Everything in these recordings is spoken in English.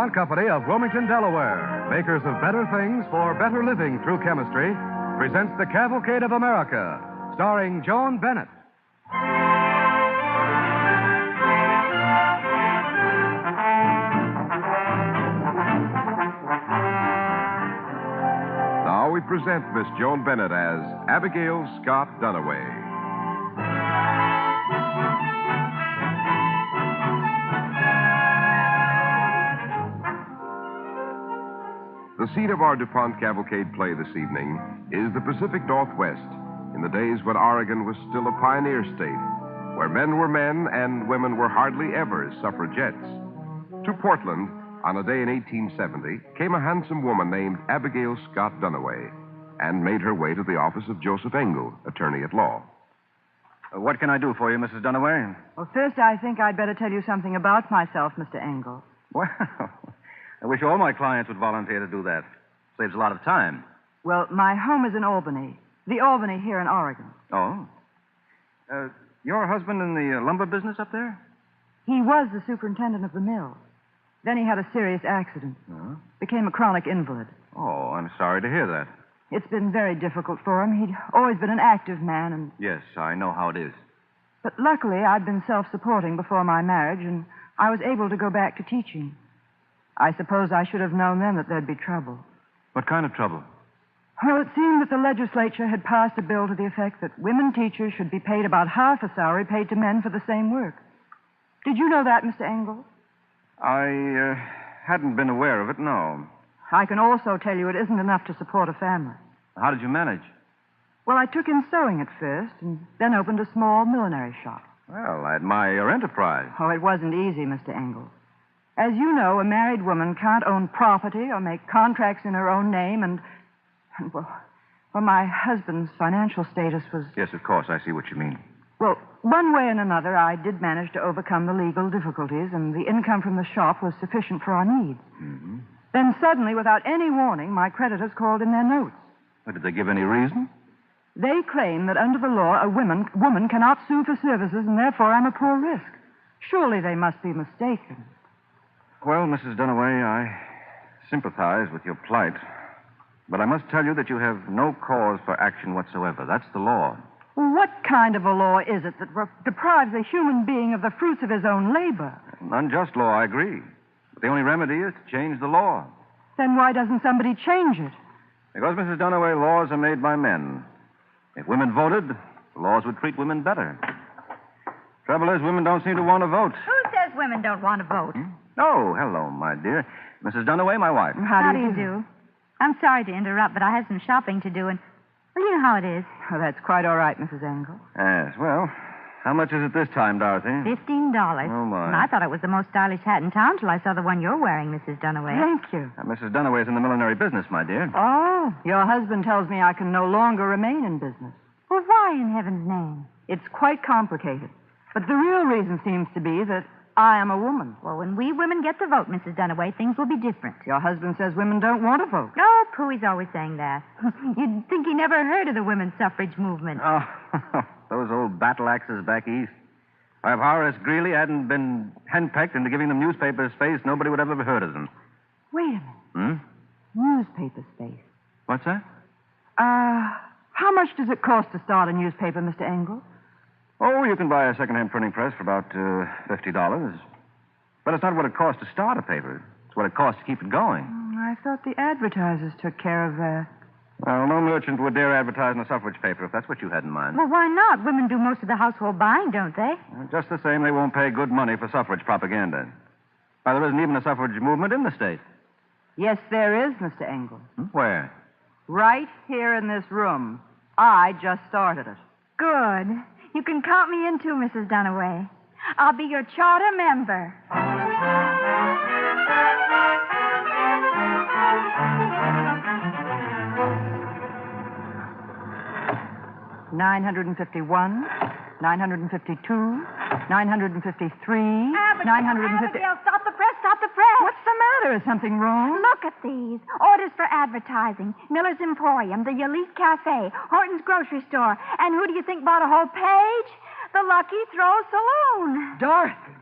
DuPont Company of Wilmington, Delaware, makers of better things for better living through chemistry, presents the Cavalcade of America, starring Joan Bennett. Now we present Miss Joan Bennett as Abigail Scott Duniway. The seat of our DuPont Cavalcade play this evening is the Pacific Northwest, in the days when Oregon was still a pioneer state, where men were men and women were hardly ever suffragettes. To Portland, on a day in 1870, came a handsome woman named Abigail Scott Duniway and made her way to the office of Joseph Engel, attorney at law. What can I do for you, Mrs. Duniway? Well, first, I think I'd better tell you something about myself, Mr. Engel. Well, I wish all my clients would volunteer to do that. Saves a lot of time. Well, my home is in Albany. The Albany here in Oregon. Oh? Your husband in the lumber business up there? He was the superintendent of the mill. Then he had a serious accident. Oh? Became a chronic invalid. Oh, I'm sorry to hear that. It's been very difficult for him. He'd always been an active man, and... Yes, I know how it is. But luckily, I'd been self-supporting before my marriage, and I was able to go back to teaching. I suppose I should have known then that there'd be trouble. What kind of trouble? Well, it seemed that the legislature had passed a bill to the effect that women teachers should be paid about half a salary paid to men for the same work. Did you know that, Mr. Engel? I hadn't been aware of it, no. I can also tell you it isn't enough to support a family. How did you manage? Well, I took in sewing at first, and then opened a small millinery shop. Well, I admire your enterprise. Oh, it wasn't easy, Mr. Engel. As you know, a married woman can't own property or make contracts in her own name, and well, my husband's financial status was... Yes, of course, I see what you mean. Well, one way and another, I did manage to overcome the legal difficulties, and the income from the shop was sufficient for our needs. Mm-hmm. Then suddenly, without any warning, my creditors called in their notes. Well, did they give any reason? They claim that under the law, a woman cannot sue for services, and therefore I'm a poor risk. Surely they must be mistaken. Well, Mrs. Duniway, I sympathize with your plight. But I must tell you that you have no cause for action whatsoever. That's the law. What kind of a law is it that deprives a human being of the fruits of his own labor? An unjust law, I agree. But the only remedy is to change the law. Then why doesn't somebody change it? Because, Mrs. Duniway, laws are made by men. If women voted, the laws would treat women better. Trouble is, women don't seem to want to vote. Who says women don't want to vote? Oh, hello, my dear. Mrs. Duniway, my wife. How do you do? I'm sorry to interrupt, but I have some shopping to do, and, well, you know how it is. Oh, that's quite all right, Mrs. Engel. Yes, well, how much is it this time, Dorothy? $15. Oh, my. And I thought it was the most stylish hat in town till I saw the one you're wearing, Mrs. Duniway. Thank you. Mrs. Duniway's in the millinery business, my dear. Oh, your husband tells me I can no longer remain in business. Well, why in heaven's name? It's quite complicated. But the real reason seems to be that I am a woman. Well, when we women get the vote, Mrs. Duniway, things will be different. Your husband says women don't want to vote. Oh, Pooh, he's always saying that. You'd think he never heard of the women's suffrage movement. Oh, those old battle axes back east. If Horace Greeley hadn't been henpecked into giving them newspaper space, nobody would have ever heard of them. Wait a minute. Newspaper space. What's that? How much does it cost to start a newspaper, Mr. Engel? Oh, you can buy a second-hand printing press for about $50. But it's not what it costs to start a paper. It's what it costs to keep it going. I thought the advertisers took care of that. Well, no merchant would dare advertise in a suffrage paper if that's what you had in mind. Well, why not? Women do most of the household buying, don't they? Just the same, they won't pay good money for suffrage propaganda. Why, there isn't even a suffrage movement in the state. Yes, there is, Mr. Engel. Where? Right here in this room. I just started it. Good. You can count me in, too, Mrs. Duniway. I'll be your charter member. $951, $952, $953, Abigail, stop the press, stop the press. What's the matter? Is something wrong? Look at these. Orders for advertising. Miller's Emporium, the Elite Cafe, Horton's Grocery Store. And who do you think bought a whole page? The Lucky Throw Saloon. Dorothy,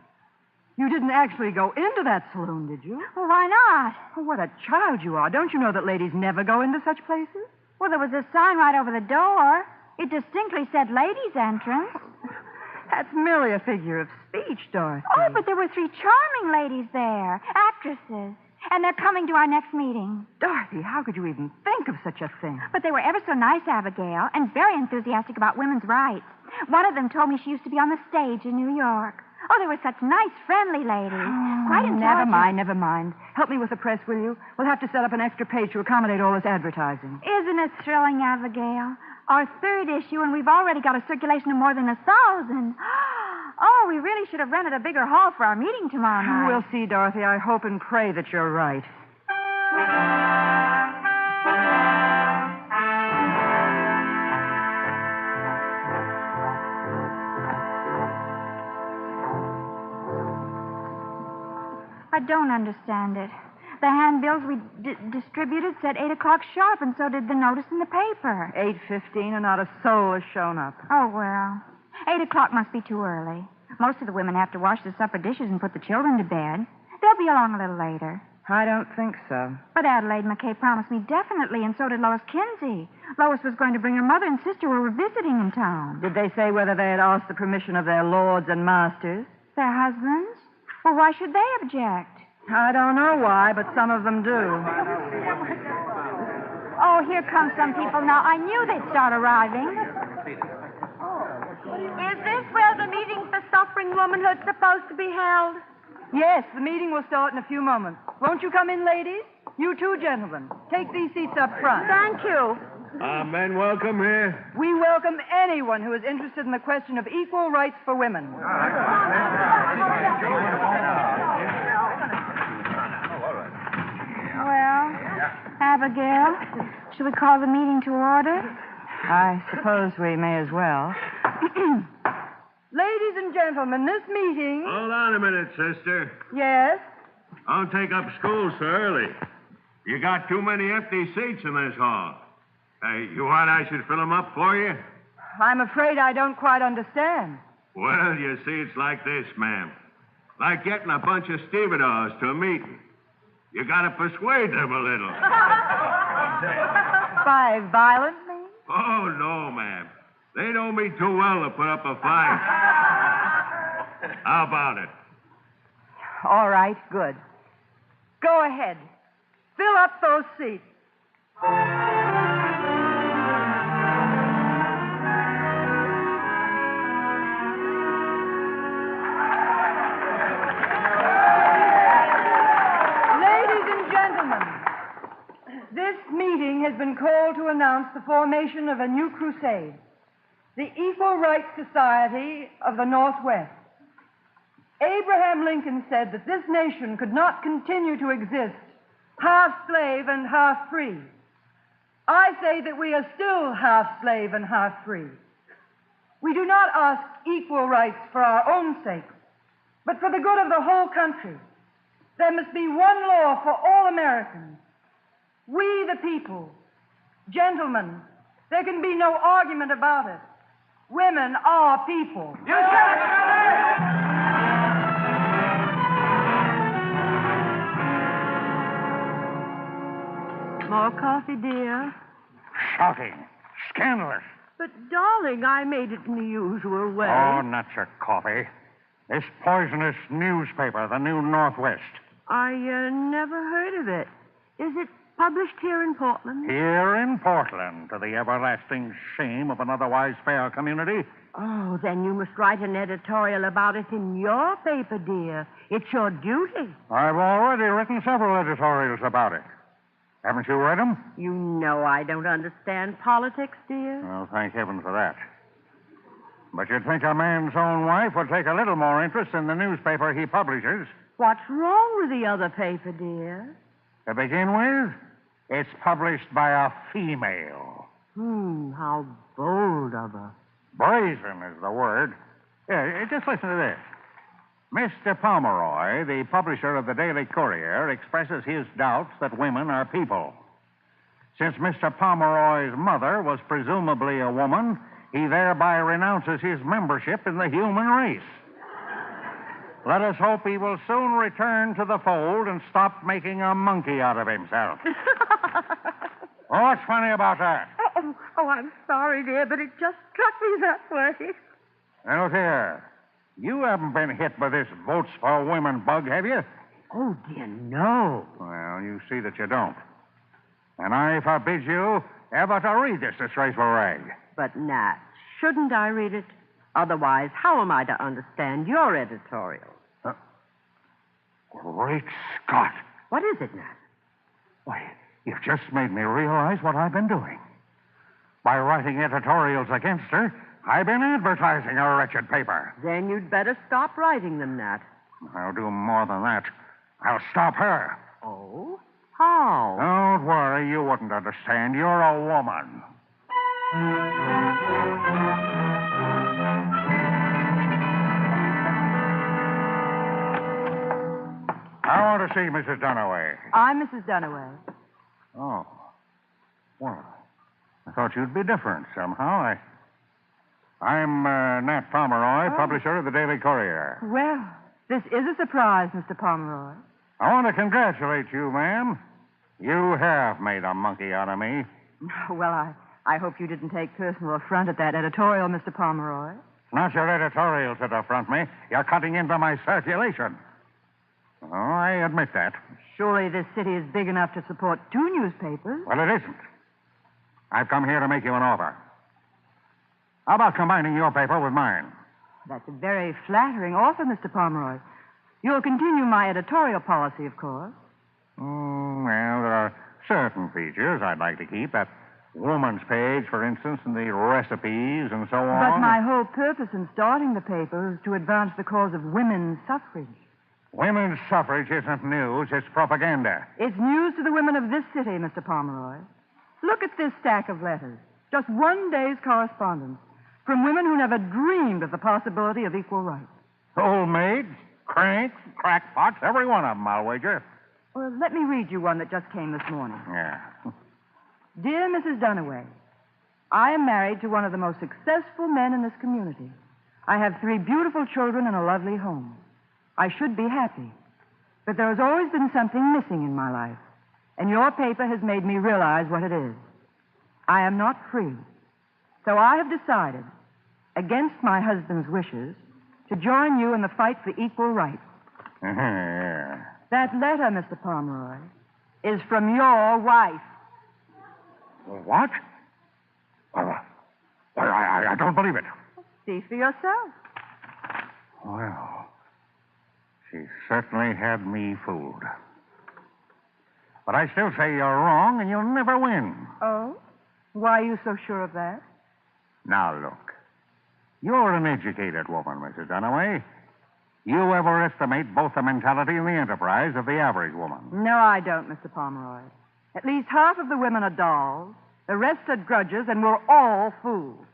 You didn't actually go into that saloon, did you? Well, why not? Oh, what a child you are. Don't you know that ladies never go into such places? Well, there was a sign right over the door. It distinctly said ladies' entrance. That's merely a figure of speech, Dorothy. Oh, but there were 3 charming ladies there, actresses. And they're coming to our next meeting. Dorothy, how could you even think of such a thing? But they were ever so nice, Abigail, and very enthusiastic about women's rights. One of them told me she used to be on the stage in New York. Oh, they were such nice, friendly ladies. Quite intelligent. Never mind. Help me with the press, will you? We'll have to set up an extra page to accommodate all this advertising. Isn't it thrilling, Abigail? Our 3rd issue, and we've already got a circulation of more than 1,000. Oh, we really should have rented a bigger hall for our meeting tomorrow night. We'll see, Dorothy. I hope and pray that you're right. I don't understand it. The handbills we distributed said 8 o'clock sharp, and so did the notice in the paper. 8:15, and not a soul has shown up. Oh, well. 8 o'clock must be too early. Most of the women have to wash the supper dishes and put the children to bed. They'll be along a little later. I don't think so. But Adelaide McKay promised me definitely, and so did Lois Kinsey. Lois was going to bring her mother and sister who were visiting in town. Did they say whether they had asked the permission of their lords and masters? Their husbands? Well, why should they object? I don't know why, but some of them do. Oh, here come some people now. I knew they'd start arriving. Is this where the meeting for suffering womanhood's supposed to be held? Yes, the meeting will start in a few moments. Won't you come in, ladies? You too, gentlemen. Take these seats up front. Thank you. Men welcome here. We welcome anyone who is interested in the question of equal rights for women. Well, Abigail, shall we call the meeting to order? I suppose we may as well. Ladies and gentlemen, this meeting... Hold on a minute, sister. Yes? Don't take up school so early. You got too many empty seats in this hall. You want I should fill them up for you? I'm afraid I don't quite understand. Well, you see, it's like this, ma'am. Like getting a bunch of stevedores to a meeting. You got to persuade them a little. By violent means? Oh, no, ma'am. They know me too well to put up a fight. How about it? All right, good. Go ahead. Fill up those seats. This meeting has been called to announce the formation of a new crusade, the Equal Rights Society of the Northwest. Abraham Lincoln said that this nation could not continue to exist half slave and half free. I say that we are still half slave and half free. We do not ask equal rights for our own sake, but for the good of the whole country. There must be one law for all Americans. We the people. Gentlemen, there can be no argument about it. Women are people. You said it! More coffee, dear? Shouting. Scandalous. But, darling, I made it in the usual way. Oh, not your coffee. This poisonous newspaper, the New Northwest. I never heard of it. Is it published here in Portland? Here in Portland, to the everlasting shame of an otherwise fair community. Oh, then you must write an editorial about it in your paper, dear. It's your duty. I've already written several editorials about it. Haven't you read them? You know I don't understand politics, dear. Well, thank heaven for that. But you'd think a man's own wife would take a little more interest in the newspaper he publishes. What's wrong with the other paper, dear? To begin with, it's published by a female. How bold of her. Brazen is the word. Here, just listen to this. Mr. Pomeroy, the publisher of the Daily Courier, expresses his doubts that women are people. Since Mr. Pomeroy's mother was presumably a woman, he thereby renounces his membership in the human race. Let us hope he will soon return to the fold and stop making a monkey out of himself. What's funny about that? Oh, I'm sorry, dear, but it just struck me that way. Now, look here. You haven't been hit by this votes for women bug, have you? Oh, dear, no. Well, you see that you don't. And I forbid you ever to read this disgraceful rag. But, Nat, shouldn't I read it? Otherwise, how am I to understand your editorial? Great Scott. What is it, Nat? Why, you've just made me realize what I've been doing. By writing editorials against her, I've been advertising a wretched paper. Then you'd better stop writing them, Nat. I'll do more than that. I'll stop her. Oh? How? Don't worry, you wouldn't understand. You're a woman. I want to see Mrs. Dunaway. I'm Mrs. Dunaway. Oh. Well, I thought you'd be different somehow. I'm Nat Pomeroy, publisher of the Daily Courier. Well, this is a surprise, Mr. Pomeroy. I want to congratulate you, ma'am. You have made a monkey out of me. Well, I hope you didn't take personal affront at that editorial, Mr. Pomeroy. Not your editorials that affront me. You're cutting into my circulation. Oh, I admit that. Surely this city is big enough to support 2 newspapers. Well, it isn't. I've come here to make you an offer. How about combining your paper with mine? That's a very flattering offer, Mr. Pomeroy. You'll continue my editorial policy, of course. Well, there are certain features I'd like to keep. That woman's page, for instance, and the recipes and so on. But my whole purpose in starting the paper is to advance the cause of women's suffrage. Women's suffrage isn't news, it's propaganda. It's news to the women of this city, Mr. Pomeroy. Look at this stack of letters. Just one day's correspondence from women who never dreamed of the possibility of equal rights. Old maids, cranks, crackpots, every one of them, I'll wager. Well, let me read you one that just came this morning. Yeah. Dear Mrs. Dunaway, I am married to one of the most successful men in this community. I have 3 beautiful children and a lovely home. I should be happy. But there has always been something missing in my life, and your paper has made me realize what it is. I am not free. So I have decided, against my husband's wishes, to join you in the fight for equal rights. Yeah. That letter, Mr. Pomeroy, is from your wife. What? I don't believe it. See for yourself. Well, she certainly had me fooled. But I still say you're wrong, and you'll never win. Oh? Why are you so sure of that? Now, look. You're an educated woman, Mrs. Dunaway. You overestimate both the mentality and the enterprise of the average woman. No, I don't, Mr. Pomeroy. At least half of the women are dolls, the rest are grudges, and we're all fools.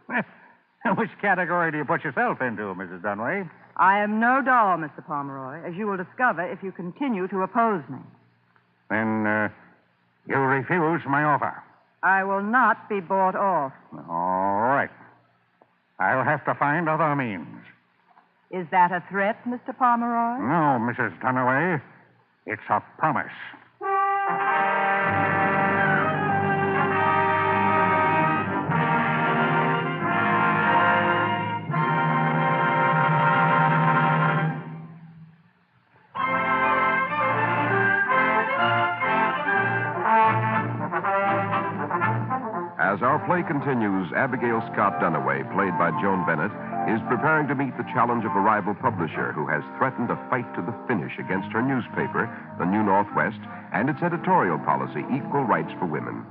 Which category do you put yourself into, Mrs. Dunaway? I am no doll, Mr. Pomeroy, as you will discover if you continue to oppose me. Then you refuse my offer. I will not be bought off. All right. I'll have to find other means. Is that a threat, Mr. Pomeroy? No, Mrs. Dunaway. It's a promise. As our play continues, Abigail Scott Dunaway, played by Joan Bennett, is preparing to meet the challenge of a rival publisher who has threatened a fight to the finish against her newspaper, The New Northwest, and its editorial policy, Equal Rights for Women.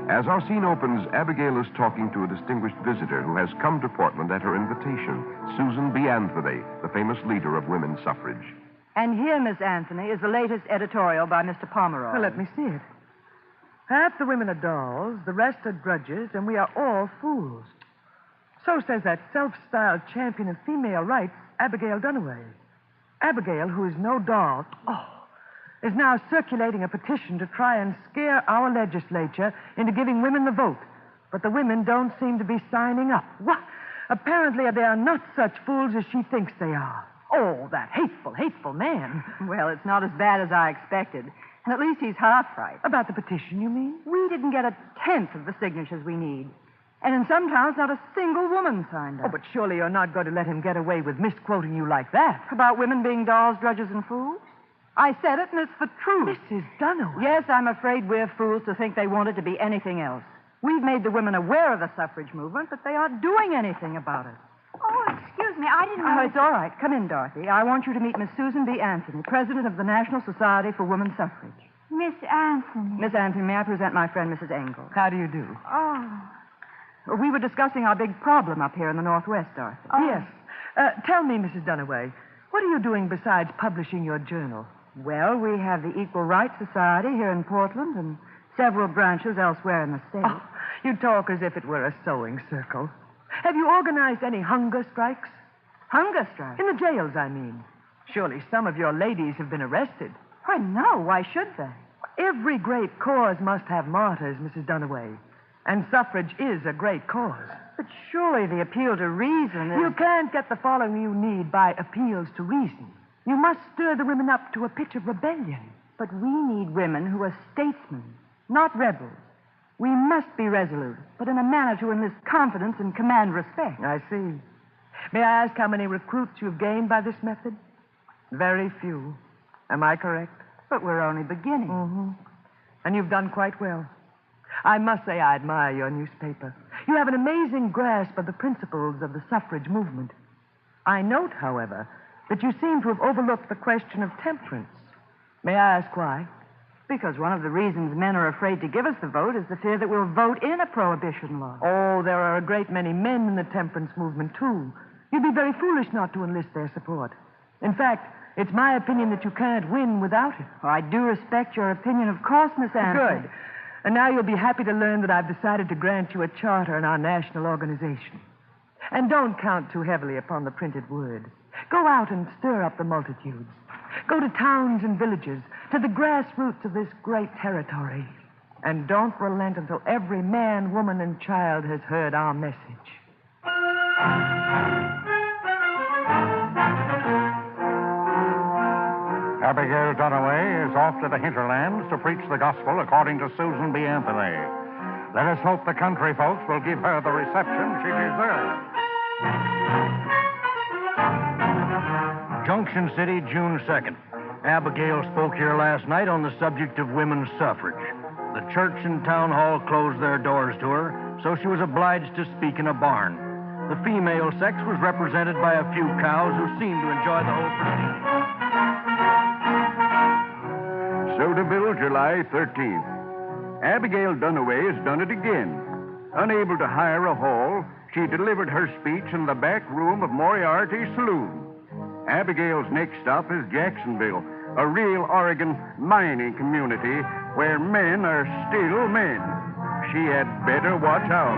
As our scene opens, Abigail is talking to a distinguished visitor who has come to Portland at her invitation, Susan B. Anthony, the famous leader of women's suffrage. And here, Miss Anthony, is the latest editorial by Mr. Pomeroy. Well, let me see it. Half the women are dolls, the rest are grudges, and we are all fools. So says that self-styled champion of female rights, Abigail Dunaway. Abigail, who is no doll, is now circulating a petition to try and scare our legislature into giving women the vote. But the women don't seem to be signing up. What? Apparently, they are not such fools as she thinks they are. Oh, that hateful, hateful man. Well, it's not as bad as I expected. And at least he's half right. About the petition, you mean? We didn't get 1/10 of the signatures we need. And in some towns, not a single woman signed up. Oh, but surely you're not going to let him get away with misquoting you like that. About women being dolls, drudges, and fools? I said it, and it's the truth. Mrs. Dunaway. Yes, I'm afraid we're fools to think they want it to be anything else. We've made the women aware of the suffrage movement, but they aren't doing anything about it. Oh, excuse me. I didn't know. Oh, it's all right. Come in, Dorothy. I want you to meet Miss Susan B. Anthony, president of the National Society for Women's Suffrage. Miss Anthony. Miss Anthony, may I present my friend, Mrs. Engel? How do you do? Oh. We were discussing our big problem up here in the Northwest, Dorothy. Oh. Yes. Tell me, Mrs. Dunaway, what are you doing besides publishing your journal? Well, we have the Equal Rights Society here in Portland and several branches elsewhere in the state. Oh, you talk as if it were a sewing circle. Have you organized any hunger strikes? Hunger strikes? In the jails, I mean. Surely some of your ladies have been arrested. Why, no. Why should they? Every great cause must have martyrs, Mrs. Dunaway. And suffrage is a great cause. But surely the appeal to reason is... You can't get the following you need by appeals to reason. You must stir the women up to a pitch of rebellion. But we need women who are statesmen, not rebels. We must be resolute, but in a manner to enlist confidence and command respect. I see. May I ask how many recruits you've gained by this method? Very few. Am I correct? But we're only beginning. Mm-hmm. And you've done quite well. I must say I admire your newspaper. You have an amazing grasp of the principles of the suffrage movement. I note, however, that you seem to have overlooked the question of temperance. May I ask why? Because one of the reasons men are afraid to give us the vote is the fear that we'll vote in a prohibition law. Oh, there are a great many men in the temperance movement, too. You'd be very foolish not to enlist their support. In fact, it's my opinion that you can't win without it. Oh, I do respect your opinion, of course, Miss Anthony. Good. And now you'll be happy to learn that I've decided to grant you a charter in our national organization. And don't count too heavily upon the printed word. Go out and stir up the multitudes. Go to towns and villages, to the grassroots of this great territory. And don't relent until every man, woman, and child has heard our message. Abigail Dunaway is off to the hinterlands to preach the gospel according to Susan B. Anthony. Let us hope the country folks will give her the reception she deserves. Junction City, June 2nd. Abigail spoke here last night on the subject of women's suffrage. The church and town hall closed their doors to her, so she was obliged to speak in a barn. The female sex was represented by a few cows who seemed to enjoy the whole proceeding. Soda Bill, July 13th. Abigail Dunaway has done it again. Unable to hire a hall, she delivered her speech in the back room of Moriarty's saloon. Abigail's next stop is Jacksonville, a real Oregon mining community where men are still men. She had better watch out.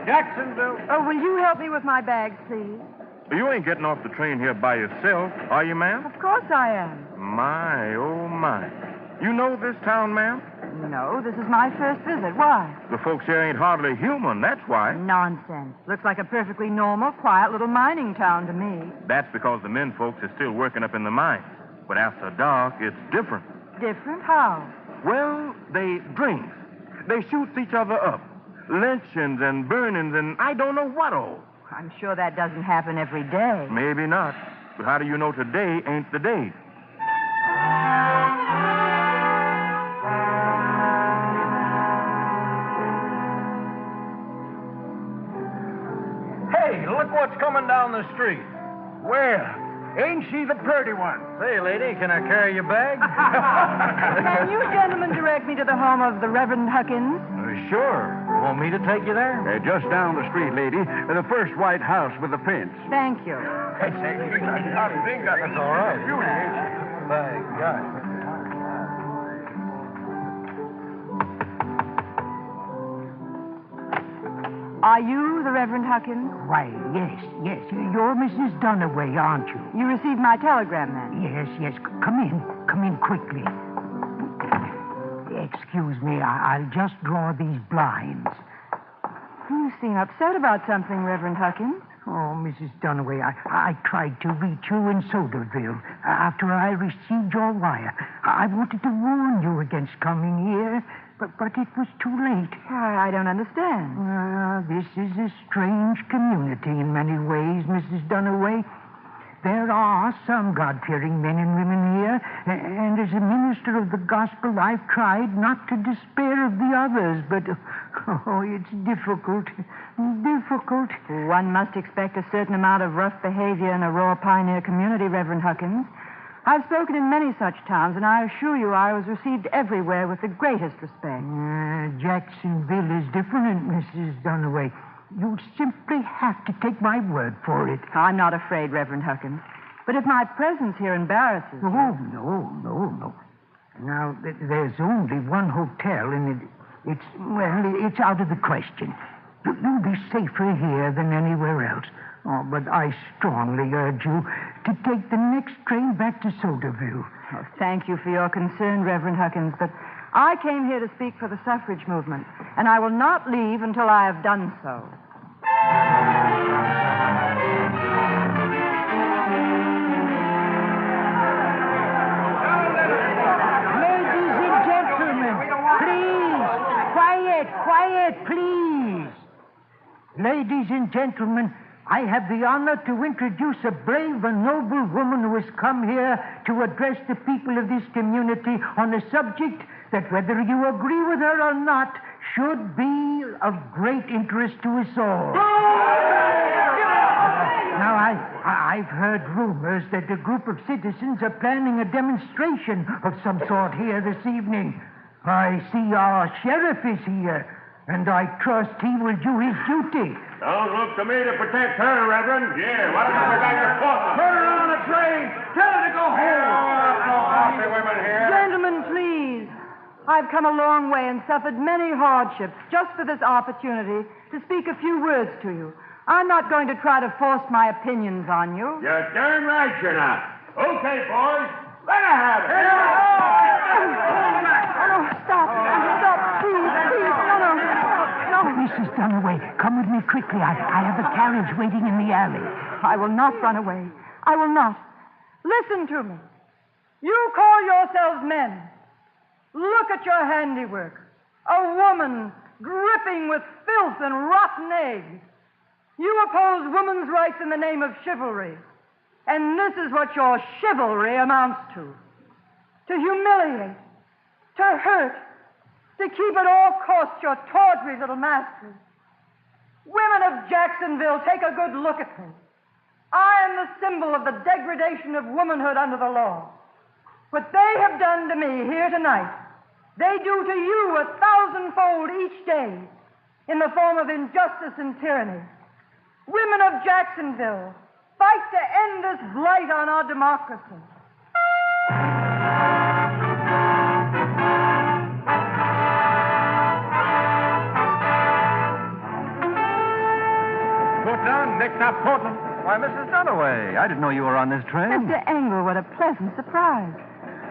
Jacksonville. Oh, will you help me with my bags, please? You ain't getting off the train here by yourself, are you, ma'am? Of course I am. My, oh, my. You know this town, ma'am? No, this is my first visit. Why? The folks here ain't hardly human, that's why. Nonsense. Looks like a perfectly normal, quiet little mining town to me. That's because the men folks are still working up in the mines. But after dark, it's different. Different? How? Well, they drink. They shoot each other up. Lynchings and burnings and I don't know what all. I'm sure that doesn't happen every day. Maybe not. But how do you know today ain't the day? Hey, look what's coming down the street. Well, ain't she the pretty one? Say, lady, can I carry your bag? Can you gentlemen direct me to the home of the Reverend Huckins? Sure. Want me to take you there? Just down the street, lady. The first white house with the fence. Thank you. That's all right. Thank God. Are you the Reverend Huckins? Why, yes. You're Mrs. Dunaway, aren't you? You received my telegram, then? Yes. Come in quickly. Excuse me, I'll just draw these blinds. You seem upset about something, Reverend Huckins. Oh, Mrs. Dunaway, I tried to reach you in Soderville after I received your wire. I wanted to warn you against coming here, but it was too late. I don't understand. This is a strange community in many ways, Mrs. Dunaway. There are some God-fearing men and women here, and as a minister of the gospel, I've tried not to despair of the others, but, it's difficult. Difficult. One must expect a certain amount of rough behavior in a raw pioneer community, Reverend Huckins. I've spoken in many such towns, and I assure you I was received everywhere with the greatest respect. Jacksonville is different, Mrs. Dunaway. You simply have to take my word for it. I'm not afraid, Reverend Huckins. But if my presence here embarrasses you... Oh, no. Now, there's only one hotel, and it's out of the question. You'll be safer here than anywhere else. Oh, but I strongly urge you to take the next train back to Soderville. Oh, thank you for your concern, Reverend Huckins, but I came here to speak for the suffrage movement, and I will not leave until I have done so. Ladies and gentlemen, please, quiet, please. Ladies and gentlemen, I have the honor to introduce a brave and noble woman who has come here to address the people of this community on a subject that, whether you agree with her or not, should be of great interest to us all. Now, I've heard rumors that a group of citizens are planning a demonstration of some sort here this evening. I see our sheriff is here, and I trust he will do his duty. Don't look to me to protect her, Reverend. Yeah, why don't you go back to Portland? Put her on a train. Tell her to go home. No coffee women here. Gentlemen, please. I've come a long way and suffered many hardships just for this opportunity to speak a few words to you. I'm not going to try to force my opinions on you. You're darn right you're not. Okay, boys, let her have it. No, stop, please, no. Mrs. Dunaway, come with me quickly. I have a carriage waiting in the alley. I will not run away. I will not. Listen to me. You call yourselves men. Look at your handiwork. A woman dripping with filth and rotten eggs. You oppose women's rights in the name of chivalry. And this is what your chivalry amounts to. To humiliate, to hurt, to keep at all costs your tawdry little masters. Women of Jacksonville, take a good look at me. I am the symbol of the degradation of womanhood under the law. What they have done to me here tonight, they do to you 1,000-fold each day in the form of injustice and tyranny. Women of Jacksonville, fight to end this blight on our democracy. Portland, next up, Portland. Why, Mrs. Dunaway, I didn't know you were on this train. Mr. Engel, what a pleasant surprise.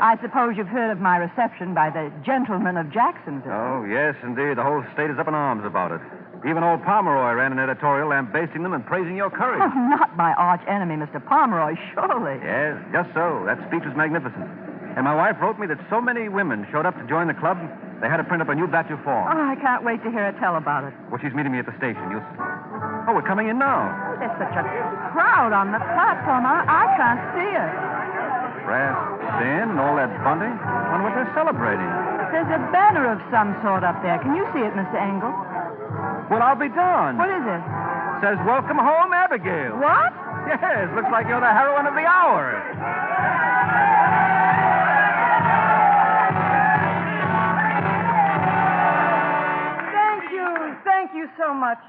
I suppose you've heard of my reception by the gentlemen of Jacksonville. Oh, yes, indeed. The whole state is up in arms about it. Even old Pomeroy ran an editorial lambasting them and praising your courage. Oh, not my arch enemy, Mr. Pomeroy, surely. Yes, just so. That speech was magnificent. And my wife wrote me that so many women showed up to join the club, they had to print up a new batch of forms. Oh, I can't wait to hear her tell about it. Well, she's meeting me at the station. Oh, we're coming in now. Oh, there's such a crowd on the platform. I can't see her. Brass band and all that bunting. I wonder what they're celebrating. There's a banner of some sort up there. Can you see it, Mr. Engel? Well, I'll be darned. What is it? Says, "Welcome home, Abigail." What? Yes, looks like you're the heroine of the hour. Thank you so much.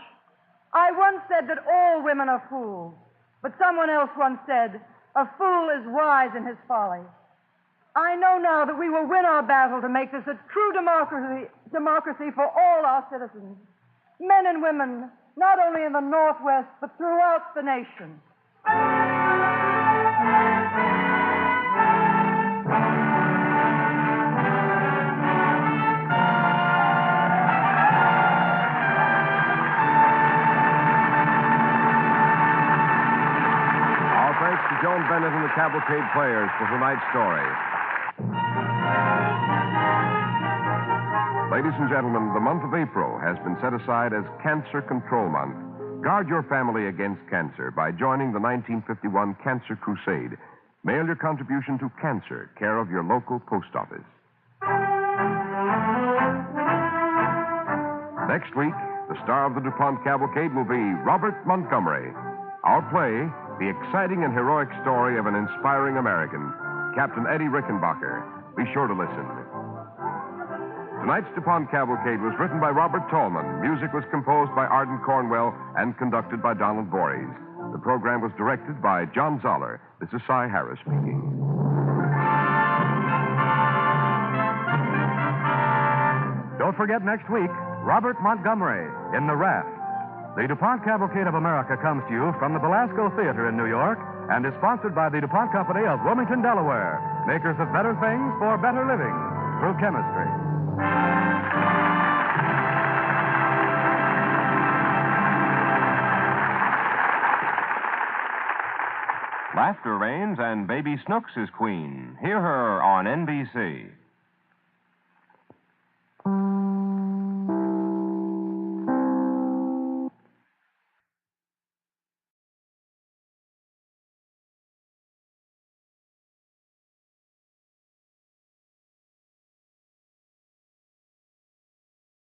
I once said that all women are fools, but someone else once said, a fool is wise in his folly. I know now that we will win our battle to make this a true democracy for all our citizens, men and women, not only in the Northwest, but throughout the nation. Cavalcade players for tonight's story. Ladies and gentlemen, the month of April has been set aside as Cancer Control Month. Guard your family against cancer by joining the 1951 Cancer Crusade. Mail your contribution to Cancer, care of your local post office. Next week, the star of the DuPont Cavalcade will be Robert Montgomery. Our play, the exciting and heroic story of an inspiring American, Captain Eddie Rickenbacker. Be sure to listen. Tonight's DuPont Cavalcade was written by Robert Tallman. Music was composed by Arden Cornwell and conducted by Donald Voorhees. The program was directed by John Zoller. This is Cy Harris speaking. Don't forget next week, Robert Montgomery in The Raft. The DuPont Cavalcade of America comes to you from the Belasco Theater in New York and is sponsored by the DuPont Company of Wilmington, Delaware, makers of better things for better living through chemistry. Laughter reigns and Baby Snooks is queen. Hear her on NBC.